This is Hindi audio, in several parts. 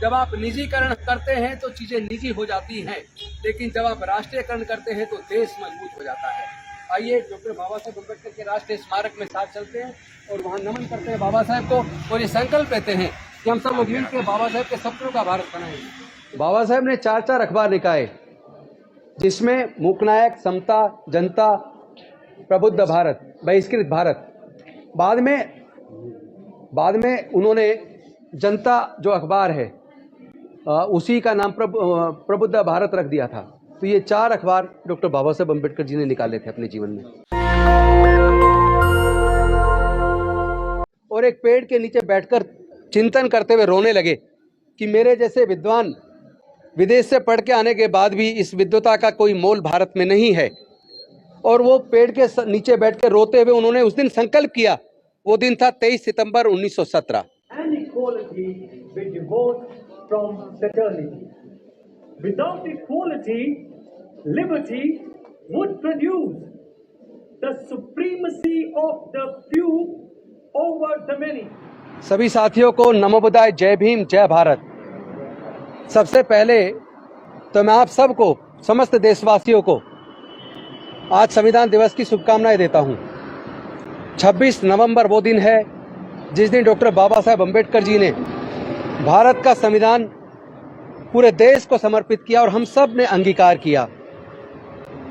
जब आप निजीकरण करते हैं तो चीजें निजी हो जाती हैं, लेकिन जब आप राष्ट्रीयकरण करते हैं तो देश मजबूत हो जाता है। आइए डॉक्टर बाबा साहेब अम्बेडकर के राष्ट्रीय स्मारक में साथ चलते हैं और वहां नमन करते हैं बाबा साहेब को और ये संकल्प लेते हैं कि हम सब लोग मिलकर बाबा साहेब के सपनों का भारत बनाएंगे। बाबा साहेब ने 4 अखबार निकाले, जिसमें मूकनायक, समता, जनता, प्रबुद्ध भारत, बहिष्कृत भारत। बाद में उन्होंने जनता जो अखबार है उसी का नाम प्रबुद्ध भारत रख दिया था। तो ये 4 अखबार डॉक्टर बाबा साहेब अम्बेडकर जी ने निकाले थे अपने जीवन में। और एक पेड़ के नीचे बैठकर चिंतन करते हुए रोने लगे कि मेरे जैसे विद्वान विदेश से पढ़ के आने के बाद भी इस विद्वता का कोई मोल भारत में नहीं है। और वो पेड़ के नीचे बैठ के रोते हुए उन्होंने उस दिन संकल्प किया। वो दिन था 23 सितंबर 1917। From fraternity. Without equality, liberty would produce the supremacy of the few over the many. सभी साथियों को नमो बुद्धाय, जय भीम, जय भारत। सबसे पहले तो मैं आप सबको, समस्त देशवासियों को आज संविधान दिवस की शुभकामनाएं देता हूं। 26 नवंबर वो दिन है जिस दिन डॉक्टर बाबा साहेब अम्बेडकर जी ने भारत का संविधान पूरे देश को समर्पित किया और हम सब ने अंगीकार किया।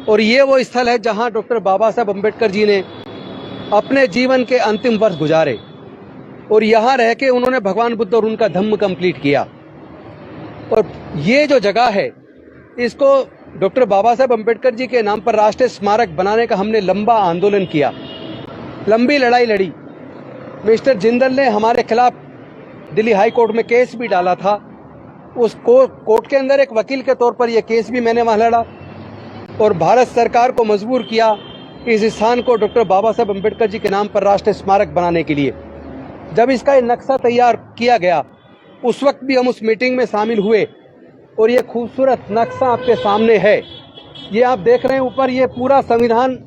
और ये वो स्थल है जहां डॉक्टर बाबा साहेब अम्बेडकर जी ने अपने जीवन के अंतिम वर्ष गुजारे और यहां रह के उन्होंने भगवान बुद्ध और उनका धम्म कंप्लीट किया। और ये जो जगह है, इसको डॉक्टर बाबा साहेब अम्बेडकर जी के नाम पर राष्ट्रीय स्मारक बनाने का हमने लंबा आंदोलन किया, लंबी लड़ाई लड़ी। मिस्टर जिंदल ने हमारे खिलाफ दिल्ली हाई कोर्ट में केस भी डाला था। उस कोर्ट के अंदर एक वकील के तौर पर यह केस भी मैंने वहां लड़ा और भारत सरकार को मजबूर किया इस स्थान को डॉक्टर बाबा साहेब अम्बेडकर जी के नाम पर राष्ट्रीय स्मारक बनाने के लिए। जब इसका ये नक्शा तैयार किया गया, उस वक्त भी हम उस मीटिंग में शामिल हुए और ये खूबसूरत नक्शा आपके सामने है। ये आप देख रहे हैं ऊपर, ये पूरा संविधान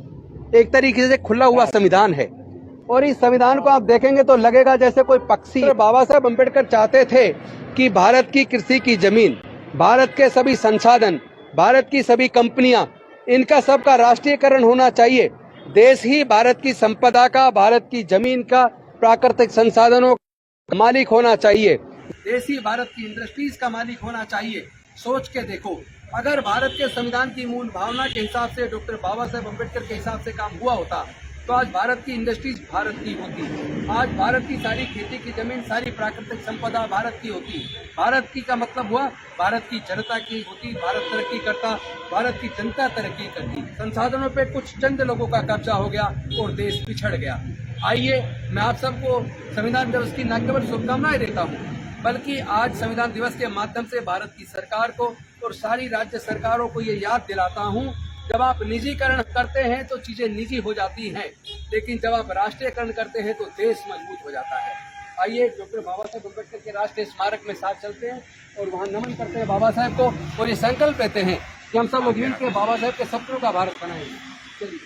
एक तरीके से खुला हुआ संविधान है और इस संविधान को आप देखेंगे तो लगेगा जैसे कोई पक्षी। बाबा साहेब अम्बेडकर चाहते थे कि भारत की कृषि की जमीन, भारत के सभी संसाधन, भारत की सभी कंपनियां, इनका सबका राष्ट्रीयकरण होना चाहिए। देश ही भारत की संपदा का, भारत की जमीन का, प्राकृतिक संसाधनों का मालिक होना चाहिए। देश ही भारत की इंडस्ट्रीज का मालिक होना चाहिए। सोच के देखो, अगर भारत के संविधान की मूल भावना के हिसाब से, डॉक्टर बाबा साहेब अम्बेडकर के हिसाब से काम हुआ होता तो आज भारत की इंडस्ट्रीज भारत की होती, आज भारत की सारी खेती की जमीन, सारी प्राकृतिक संपदा भारत की होती। भारत की का मतलब हुआ भारत की जनता की होती, भारत तरक्की करता, भारत की जनता तरक्की करती। संसाधनों पे कुछ चंद लोगों का कब्जा हो गया और देश पिछड़ गया। आइए, मैं आप सबको संविधान दिवस की न केवल शुभकामनाएं देता हूँ, बल्कि आज संविधान दिवस के माध्यम से भारत की सरकार को और सारी राज्य सरकारों को ये याद दिलाता हूँ, जब आप निजीकरण करते हैं तो चीजें निजी हो जाती हैं, लेकिन जब आप राष्ट्रीयकरण करते हैं तो देश मजबूत हो जाता है। आइए डॉक्टर बाबा साहेब अम्बेडकर के राष्ट्रीय स्मारक में साथ चलते हैं और वहां नमन करते हैं बाबा साहेब को और ये संकल्प लेते हैं कि हम सब लोग मिलकर बाबा साहेब के सपनों का भारत बनाएंगे। चलिए।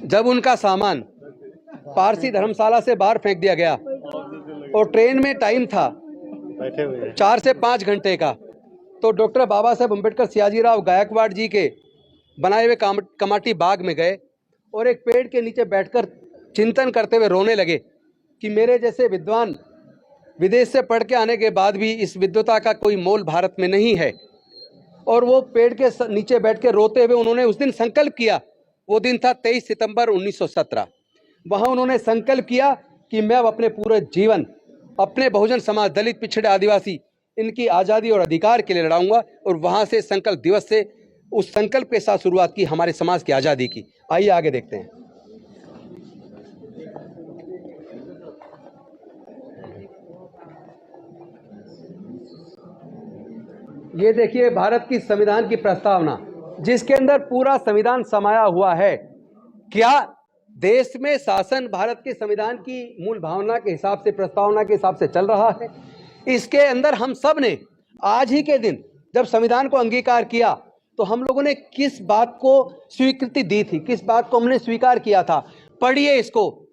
जब उनका सामान पारसी धर्मशाला से बाहर फेंक दिया गया और ट्रेन में टाइम था 4 से 5 घंटे का, तो डॉक्टर बाबा साहेब अम्बेडकर सियाजीराव गायकवाड़ जी के बनाए हुए कमाटी बाग में गए और एक पेड़ के नीचे बैठकर चिंतन करते हुए रोने लगे कि मेरे जैसे विद्वान विदेश से पढ़ के आने के बाद भी इस विद्वता का कोई मोल भारत में नहीं है। और वो पेड़ के नीचे बैठ के रोते हुए उन्होंने उस दिन संकल्प किया। वो दिन था 23 सितंबर 1917। वहाँ उन्होंने संकल्प किया कि मैं अब अपने पूरे जीवन अपने बहुजन समाज, दलित, पिछड़े, आदिवासी, इनकी आज़ादी और अधिकार के लिए लड़ाऊंगा। और वहाँ से संकल्प दिवस से उस संकल्प के साथ शुरुआत की हमारे समाज की आज़ादी की। आइए आगे देखते हैं। ये देखिए भारत की संविधान की प्रस्तावना, जिसके अंदर पूरा संविधान समाया हुआ है। क्या देश में शासन भारत के संविधान की मूल भावना के हिसाब से, प्रस्तावना के हिसाब से चल रहा है? इसके अंदर हम सब ने आज ही के दिन जब संविधान को अंगीकार किया तो हम लोगों ने किस बात को स्वीकृति दी थी, किस बात को हमने स्वीकार किया था? पढ़िए इसको।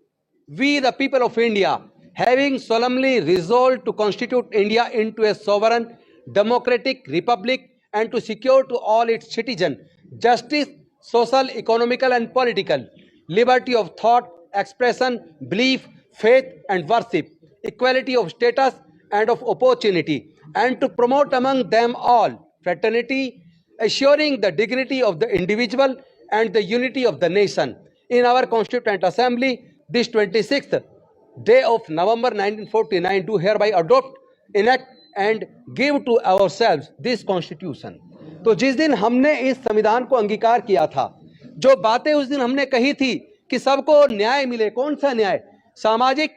we, the people of India, having solemnly resolved to constitute India into a sovereign, democratic republic and to secure to all its citizens justice, social, economical, and political, liberty of thought, expression, belief, faith, and worship, equality of status and of opportunity, and to promote among them all fraternity, assuring the dignity of the individual and the unity of the nation. In our Constituent Assembly, this 26th day of November 1949, do hereby adopt, enact and give to ourselves this Constitution. तो जिस दिन हमने इस संविधान को अंगीकार किया था, जो बातें उस दिन हमने कही थी कि सबको न्याय मिले, कौन सा न्याय? सामाजिक,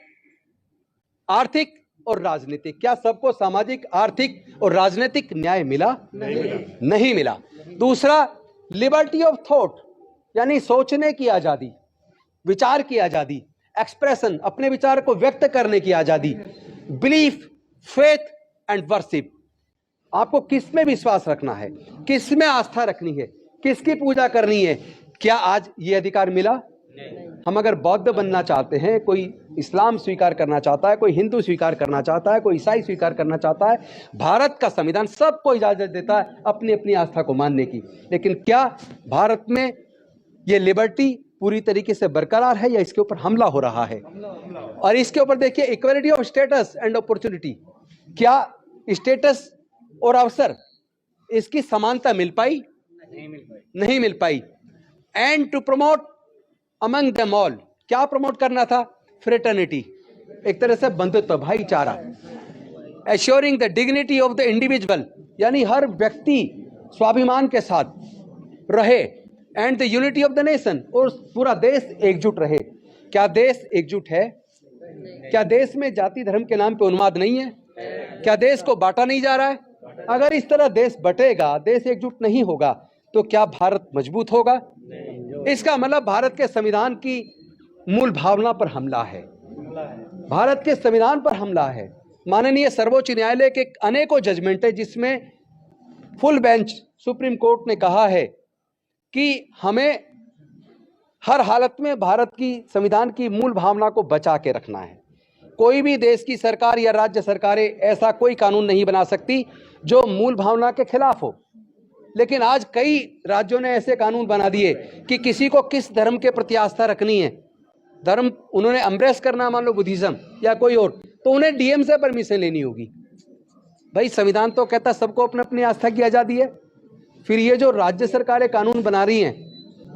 आर्थिक और राजनीतिक। क्या सबको सामाजिक, आर्थिक और राजनीतिक न्याय मिला? नहीं मिला। दूसरा, लिबर्टी ऑफ थॉट, यानी सोचने की आजादी, विचार की आजादी, एक्सप्रेशन, अपने विचार को व्यक्त करने की आजादी, बिलीफ, फेथ एंड वर्शिप, आपको किस में विश्वास रखना है, किस में आस्था रखनी है, किसकी पूजा करनी है, क्या आज ये अधिकार मिला? हम अगर बौद्ध बनना चाहते हैं, कोई इस्लाम स्वीकार करना चाहता है, कोई हिंदू स्वीकार करना चाहता है, कोई ईसाई स्वीकार करना चाहता है, भारत का संविधान सबको इजाजत देता है अपनी अपनी आस्था को मानने की। लेकिन क्या भारत में ये लिबर्टी पूरी तरीके से बरकरार है या इसके ऊपर हमला हो रहा है? और इसके ऊपर देखिए, equality of status and opportunity, क्या स्टेटस और अवसर, इसकी समानता मिल पाई? नहीं मिल पाई। And to promote among them all, क्या प्रमोट करना था? फ्रेटर्निटी, एक तरह से बंधुत्व, भाईचारा। Assuring the dignity of the individual, यानी हर व्यक्ति स्वाभिमान के साथ रहे। And the unity of the nation, और पूरा देश एकजुट रहे। क्या देश एकजुट है? क्या देश में जाति धर्म के नाम पे उन्माद नहीं है? क्या देश को बांटा नहीं जा रहा है? अगर इस तरह देश बटेगा, देश एकजुट नहीं होगा, तो क्या भारत मजबूत होगा? इसका मतलब भारत के संविधान की मूल भावना पर हमला है, भारत के संविधान पर हमला है। माननीय सर्वोच्च न्यायालय के अनेकों जजमेंट है जिसमें फुल बेंच सुप्रीम कोर्ट ने कहा है कि हमें हर हालत में भारत की संविधान की मूल भावना को बचा के रखना है। कोई भी देश की सरकार या राज्य सरकारें ऐसा कोई कानून नहीं बना सकती जो मूल भावना के खिलाफ हो। लेकिन आज कई राज्यों ने ऐसे कानून बना दिए कि किसी को किस धर्म के प्रति आस्था रखनी है, धर्म उन्होंने एम्ब्रेस करना, मान लो बुद्धिज्म या कोई और, तो उन्हें डीएम से परमिशन लेनी होगी। भाई संविधान तो कहता सबको अपने अपनी आस्था की आज़ादी है। फिर ये जो राज्य सरकारें कानून बना रही हैं,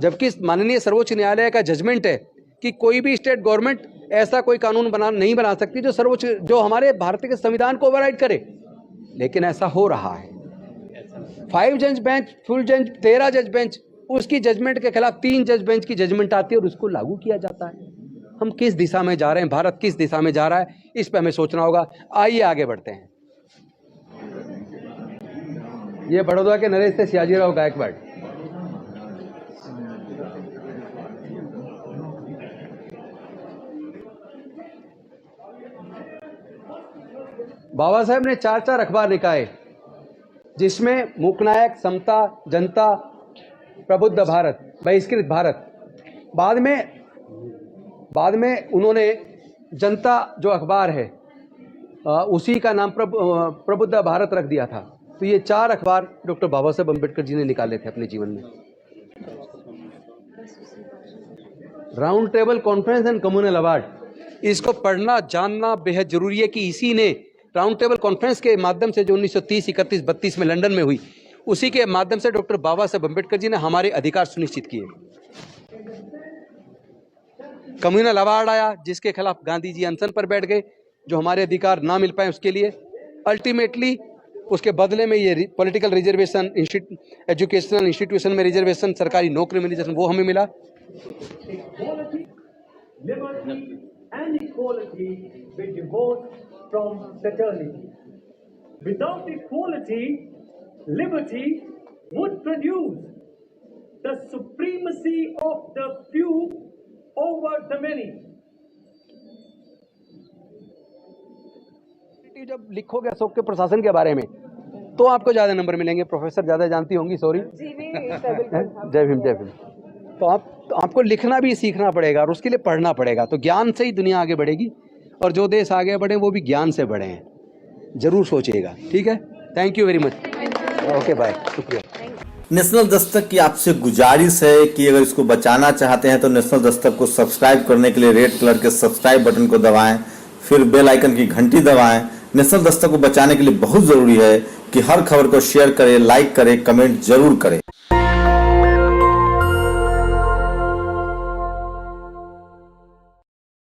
जबकि माननीय सर्वोच्च न्यायालय का जजमेंट है कि कोई भी स्टेट गवर्नमेंट ऐसा कोई कानून नहीं बना सकती जो हमारे भारत के संविधान को ओवरराइड करे, लेकिन ऐसा हो रहा है। 5 जज बेंच, फुल जज, 13 जज बेंच, उसकी जजमेंट के खिलाफ 3 जज बेंच की जजमेंट आती है और उसको लागू किया जाता है। हम किस दिशा में जा रहे हैं, भारत किस दिशा में जा रहा है, इस पर हमें सोचना होगा। आइए आगे बढ़ते हैं। ये बड़ौदा के नरेश से सियाजीराव गायकवाड़। बाबा साहेब ने 4 अखबार निकाले, जिसमें मूकनायक, समता, जनता, प्रबुद्ध भारत, बहिष्कृत भारत। बाद में उन्होंने जनता जो अखबार है उसी का नाम प्रबुद्ध भारत रख दिया था। तो ये 4 अखबार डॉक्टर बाबा साहेब अम्बेडकर जी ने निकाले थे अपने जीवन में। Round table conference and communal award, इसको पढ़ना जानना बेहद जरूरी है कि इसी ने राउंड टेबल कॉन्फ्रेंस के माध्यम से जो 1930, 31, 32 में लंदन में हुई, उसी के माध्यम से डॉक्टर बाबा साहेब अम्बेडकर जी ने हमारे अधिकार सुनिश्चित किए। कम्युनल अवार्ड आया, जिसके खिलाफ गांधी जी अनशन पर बैठ गए, जो हमारे अधिकार ना मिल पाए उसके लिए। अल्टीमेटली उसके बदले में ये पॉलिटिकल रिजर्वेशन, एजुकेशनल इंस्टीट्यूशन में रिजर्वेशन, सरकारी नौकरी में रिजर्वेशन, वो हमें मिला। And equality be divorced from fraternity. Without equality, liberty would produce the supremacy of the few over the many. जब लिखोगे अशोक के प्रशासन के बारे में तो आपको ज्यादा नंबर मिलेंगे। प्रोफेसर ज्यादा जानती होंगी, सॉरी। जय भीम, जय भीम। तो आप तो आपको लिखना भी सीखना पड़ेगा और उसके लिए पढ़ना पड़ेगा। तो ज्ञान से ही दुनिया आगे बढ़ेगी और जो देश आगे बढ़े वो भी ज्ञान से बढ़े हैं, जरूर सोचिएगा। ठीक है, thank you very much. Okay bye, शुक्रिया। नेशनल दस्तक की आपसे गुजारिश है कि अगर इसको बचाना चाहते हैं तो नेशनल दस्तक को सब्सक्राइब करने के लिए रेड कलर के सब्सक्राइब बटन को दबाएं, फिर बेल आइकन की घंटी दबाएं। नेशनल दस्तक को बचाने के लिए बहुत जरूरी है कि हर खबर को शेयर करें, लाइक करें, कमेंट जरूर करें।